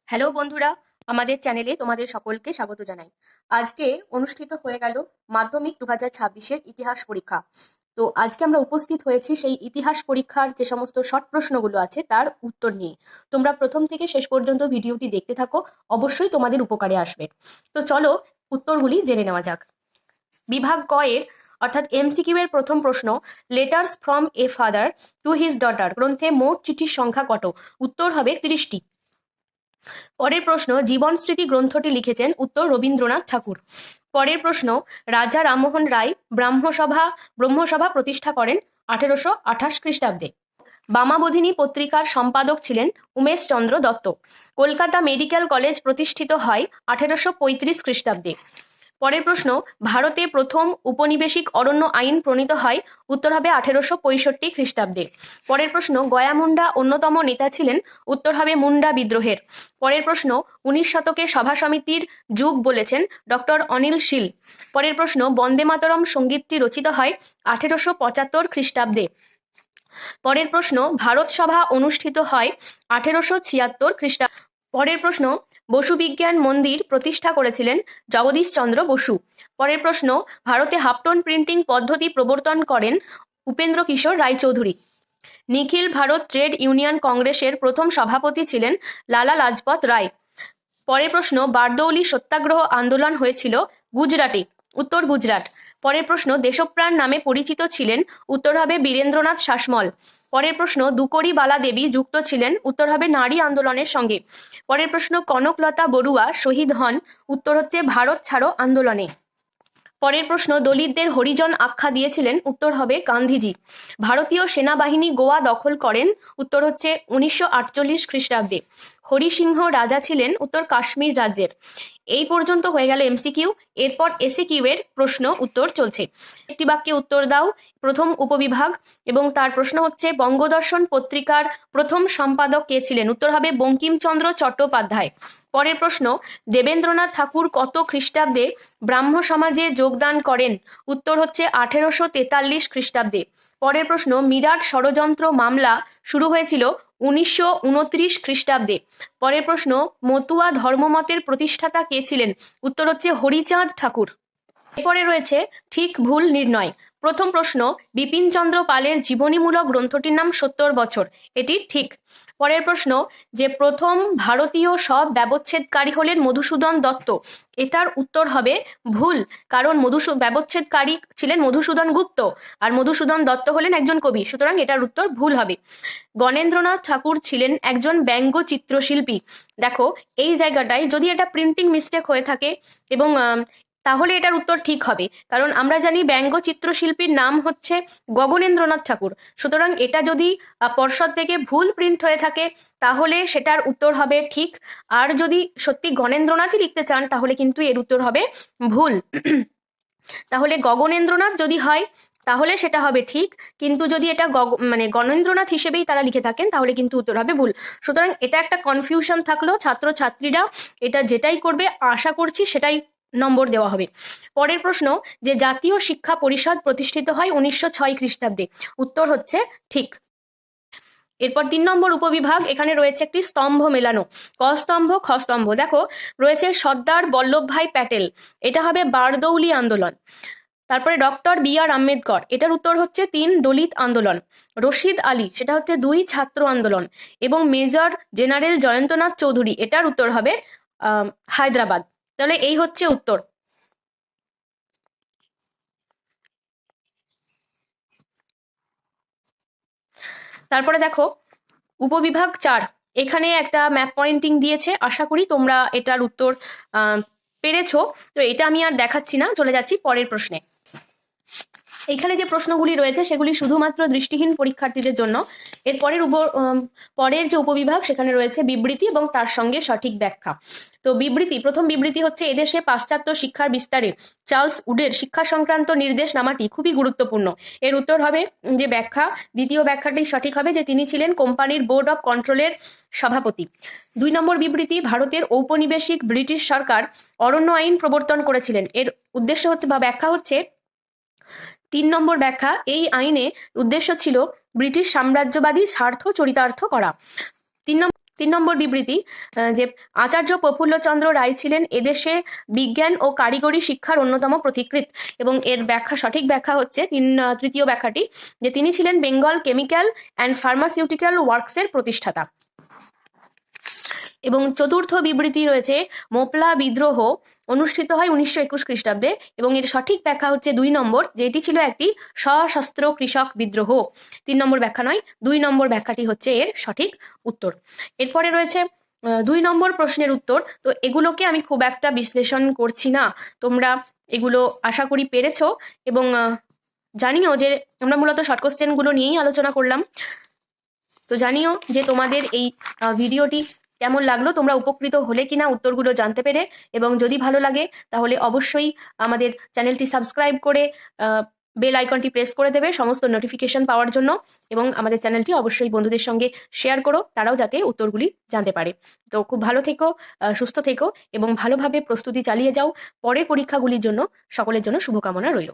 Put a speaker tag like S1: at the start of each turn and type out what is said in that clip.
S1: Hello বন্ধুরা, আমাদের চ্যানেলে তোমাদের সকলকে স্বাগত জানাই। আজকে অনুষ্ঠিত হয়ে গেল মাধ্যমিক 2026-এর ইতিহাস পরীক্ষা। তো আজকে আমরা উপস্থিত হয়েছি সেই ইতিহাস পরীক্ষার যে সমস্ত শর্ট প্রশ্নগুলো আছে তার উত্তর নিয়ে। তোমরা প্রথম থেকে শেষ পর্যন্ত ভিডিওটি দেখতে থাকো, অবশ্যই তোমাদের উপকারে আসবে। তো চলো উত্তরগুলি জেনে নেওয়া যাক। বিভাগ ক এর অর্থাৎ এমসিকিউ এর প্রথম প্রশ্ন, letters from a father to his daughter গ্রন্থে মোট চিঠির সংখ্যা কত? উত্তর হবে 30টি। পরের প্রশ্ন, জীবন স্মৃতি গ্রন্থটি লিখেছেন? উত্তর রবীন্দ্রনাথ ঠাকুর। পরের প্রশ্ন, রাজা রামমোহন রায় ব্রহ্মসভা প্রতিষ্ঠা করেন 1828 খ্রিস্টাব্দে। বামাবোধিনী পত্রিকার সম্পাদক ছিলেন উমেশ চন্দ্র দত্ত। কলকাতা মেডিকেল কলেজ প্রতিষ্ঠিত হয় 1835 খ্রিস্টাব্দে। পরের প্রশ্ন, ভারতে প্রথম উপনিবেশিক অরণ্য আইন প্রণীত হয়? উত্তর হবে 1865 খ্রিস্টাব্দে। পরের প্রশ্ন, গয়া মুন্ডা অন্যতম নেতা ছিলেন? উত্তর হবে মুন্ডা বিদ্রোহের। পরের প্রশ্ন, 19 শতকে সভা সমিতির যুগ বলেছেন ডক্টর অনিল শীল। পরের প্রশ্ন, বন্দে মাতরম সঙ্গীতটি রচিত হয় 1875 খ্রিস্টাব্দে। পরের প্রশ্ন, ভারত সভা অনুষ্ঠিত হয় 1876 খ্রিস্টাব্দে। পরের প্রশ্ন, বসু বিজ্ঞান মন্দির প্রতিষ্ঠা করেছিলেন জগদীশ চন্দ্র বসু। পরের প্রশ্ন, ভারতে হাফটোন প্রিন্টিং পদ্ধতি প্রবর্তন করেন উপেন্দ্র কিশোর রায়চৌধুরী। নিখিল ভারত ট্রেড ইউনিয়ন কংগ্রেসের প্রথম সভাপতি ছিলেন লালা লাজপত রায়। পরের প্রশ্ন, বারদৌলি সত্যাগ্রহ আন্দোলন হয়েছিল গুজরাটে? উত্তর গুজরাট। পরের প্রশ্ন, দেশপ্রাণ নামে পরিচিত ছিলেন? উত্তর হবে বীরেন্দ্রনাথ শাসমল। পরের প্রশ্ন, দুকড়ি বালা দেবী যুক্ত ছিলেন? উত্তর হবে নারী আন্দোলনের সঙ্গে। পরের প্রশ্ন, কনকলতা বড়ুয়া শহীদ হন? উত্তর হচ্ছে ভারত ছাড়ো আন্দোলনে। পরের প্রশ্ন, দলিতদের হরিজন আখ্যা দিয়েছিলেন? উত্তর হবে গান্ধীজি। ভারতীয় সেনাবাহিনী গোয়া দখল করেন? উত্তর হচ্ছে 1948 খ্রিস্টাব্দে। হরিসিংহ রাজা ছিলেন? উত্তর কাশ্মীর রাজ্যের। এই পর্যন্ত হয়ে গেল এমসিকিউ। এরপর এসিকিউ এর প্রশ্ন উত্তর চলছে। একটি বাক্যে উত্তর দাও প্রথম উপবিভাগ, এবং তার প্রশ্ন হচ্ছে বঙ্গদর্শন পত্রিকার প্রথম সম্পাদক কে ছিলেন? উত্তর হবে বঙ্কিমচন্দ্র চট্টোপাধ্যায়। পরের প্রশ্ন, দেবেন্দ্রনাথ ঠাকুর কত খ্রিস্টাব্দে ব্রাহ্ম সমাজে যোগদান করেন? উত্তর হচ্ছে 1843 খ্রিস্টাব্দে। পরের প্রশ্ন, মিরাট ষড়যন্ত্র মামলা শুরু হয়েছিল 1929 খ্রিস্টাব্দে। পরের প্রশ্ন, মতুয়া ধর্মমতের প্রতিষ্ঠাতা কে ছিলেন? উত্তর হচ্ছে হরিচাঁদ ঠাকুর। এরপরে রয়েছে ঠিক ভুল নির্ণয়। প্রথম প্রশ্ন, বিপিনচন্দ্র পালের জীবনীমূলক গ্রন্থটির নাম 70 বছর, এটি ঠিক। পরের প্রশ্ন, যে প্রথম ভারতীয় সব ব্যবচ্ছেদকারী হলেন মধুসূদন দত্ত, এটার উত্তর হবে ভুল, কারণ ব্যবচ্ছেদকারী ছিলেন মধুসূদন গুপ্ত, আর মধুসূদন দত্ত হলেন একজন কবি, সুতরাং এটার উত্তর ভুল হবে। গণেন্দ্রনাথ ঠাকুর ছিলেন একজন ব্যঙ্গ চিত্রশিল্পী। দেখো এই জায়গাটায় যদি এটা প্রিন্টিং মিস্টেক হয়ে থাকে এবং তাহলে এটার উত্তর ঠিক হবে, কারণ আমরা জানি ব্যঙ্গ চিত্রশিল্পীর নাম হচ্ছে গগনেন্দ্রনাথ ঠাকুর। সুতরাং এটা যদি পর্ষদ থেকে ভুল প্রিন্ট হয়ে থাকে তাহলে সেটার উত্তর হবে ঠিক, আর যদি সত্যি গণেন্দ্রনাথই লিখতে চান তাহলে কিন্তু এর উত্তর হবে ভুল। তাহলে গগনেন্দ্রনাথ যদি হয় তাহলে সেটা হবে ঠিক, কিন্তু যদি এটা গণেন্দ্রনাথ হিসেবেই তারা লিখে থাকেন তাহলে কিন্তু উত্তর হবে ভুল। সুতরাং এটা একটা কনফিউশন থাকলো, ছাত্রছাত্রীরা এটা যেটাই করবে আশা করছি সেটাই নম্বর দেওয়া হবে। পরের প্রশ্ন, যে জাতীয় শিক্ষা পরিষদ প্রতিষ্ঠিত হয় 1906 খ্রিস্টাব্দে, উত্তর হচ্ছে ঠিক। এরপর 3 নম্বর উপবিভাগ, এখানে রয়েছে একটি স্তম্ভ মেলানো, ক স্তম্ভ খ স্তম্ভ। দেখো রয়েছে সর্দার বল্লভভাই প্যাটেল, এটা হবে বারদৌলি আন্দোলন। তারপরে ডক্টর BR আম্বেদকর, এটার উত্তর হচ্ছে 3 দলিত আন্দোলন। রশিদ আলী, সেটা হচ্ছে 2 ছাত্র আন্দোলন। এবং মেজর জেনারেল জয়ন্তনাথ চৌধুরী, এটার উত্তর হবে হায়দ্রাবাদ। তাহলে এই হচ্ছে উত্তর। তারপরে দেখো উপবিভাগ 4, এখানে একটা ম্যাপ পয়েন্টিং দিয়েছে, আশা করি তোমরা এটার উত্তর পেরেছো। তো এটা আমি আর দেখাচ্ছি না, চলে যাচ্ছি পরের প্রশ্নে। এখানে যে প্রশ্নগুলি রয়েছে সেগুলি শুধুমাত্র দৃষ্টিহীন পরীক্ষার্থীদের জন্য। পরের যে উপবিভাগ সেখানে রয়েছে বিবৃতি এবং তার সঙ্গে সঠিক ব্যাখ্যা। তো বিবৃতি, প্রথম বিবৃতি হচ্ছে, এদেশে পাশ্চাত্য শিক্ষার বিস্তারে চার্লস উডের শিক্ষা সংক্রান্ত নির্দেশনামাটি খুবই গুরুত্বপূর্ণ। এর উত্তর হবে যে ব্যাখ্যা, দ্বিতীয় ব্যাখ্যাটি সঠিক হবে যে তিনি ছিলেন কোম্পানির বোর্ড অফ কন্ট্রোলের সভাপতি। 2 নম্বর বিবৃতি, ভারতের ঔপনিবেশিক ব্রিটিশ সরকার অরণ্য আইন প্রবর্তন করেছিলেন। এর উদ্দেশ্য হচ্ছে বা ব্যাখ্যা হচ্ছে 3 নম্বর ব্যাখ্যা, এই আইনে উদ্দেশ্য ছিল ব্রিটিশ সাম্রাজ্যবাদী স্বার্থ চরিতার্থ করা। 3 নম্বর বিবৃতি, যে আচার্য প্রফুল্লচন্দ্র রায় ছিলেন এদেশে বিজ্ঞান ও কারিগরি শিক্ষার অন্যতম প্রতিকৃত। এবং এর ব্যাখ্যা, সঠিক ব্যাখ্যা হচ্ছে তৃতীয় ব্যাখ্যাটি, যে তিনি ছিলেন বেঙ্গল কেমিক্যাল অ্যান্ড ফার্মাসিউটিক্যাল ওয়ার্কসের প্রতিষ্ঠাতা। এবং চতুর্থ বিবৃতি রয়েছে, মোপলা বিদ্রোহ অনুষ্ঠিত হয় 1921 খ্রিস্টাব্দে, এবং এর সঠিক ব্যাখ্যা হচ্ছে 2 নম্বর, যে এটি ছিল একটি সশস্ত্র কৃষক বিদ্রোহ। 3 নম্বর ব্যাখ্যা নয়, 2 নম্বর ব্যাখ্যাটি হচ্ছে এর সঠিক উত্তর। এরপরে রয়েছে 2 নম্বর প্রশ্নের উত্তর। তো এগুলোকে আমি খুব একটা বিশ্লেষণ করছি না, তোমরা এগুলো আশা করি পেরেছো। এবং জানিও যে আমরা মূলত শর্ট কোশ্চেনগুলো নিয়েই আলোচনা করলাম। তো জানিও যে তোমাদের এই ভিডিওটি কেমন লাগলো, তোমরা উপকৃত হলে কিনা উত্তরগুলো জানতে পেরে। এবং যদি ভালো লাগে তাহলে অবশ্যই আমাদের চ্যানেলটি সাবস্ক্রাইব করে বেল আইকনটি প্রেস করে দেবে সমস্ত নোটিফিকেশন পাওয়ার জন্য। এবং আমাদের চ্যানেলটি অবশ্যই বন্ধুদের সঙ্গে শেয়ার করো, তারাও যাতে উত্তরগুলি জানতে পারে। তো খুব ভালো থেকো, সুস্থ থেকো এবং ভালোভাবে প্রস্তুতি চালিয়ে যাও। পরের পরীক্ষাগুলির জন্য সকলের জন্য শুভকামনা রইল।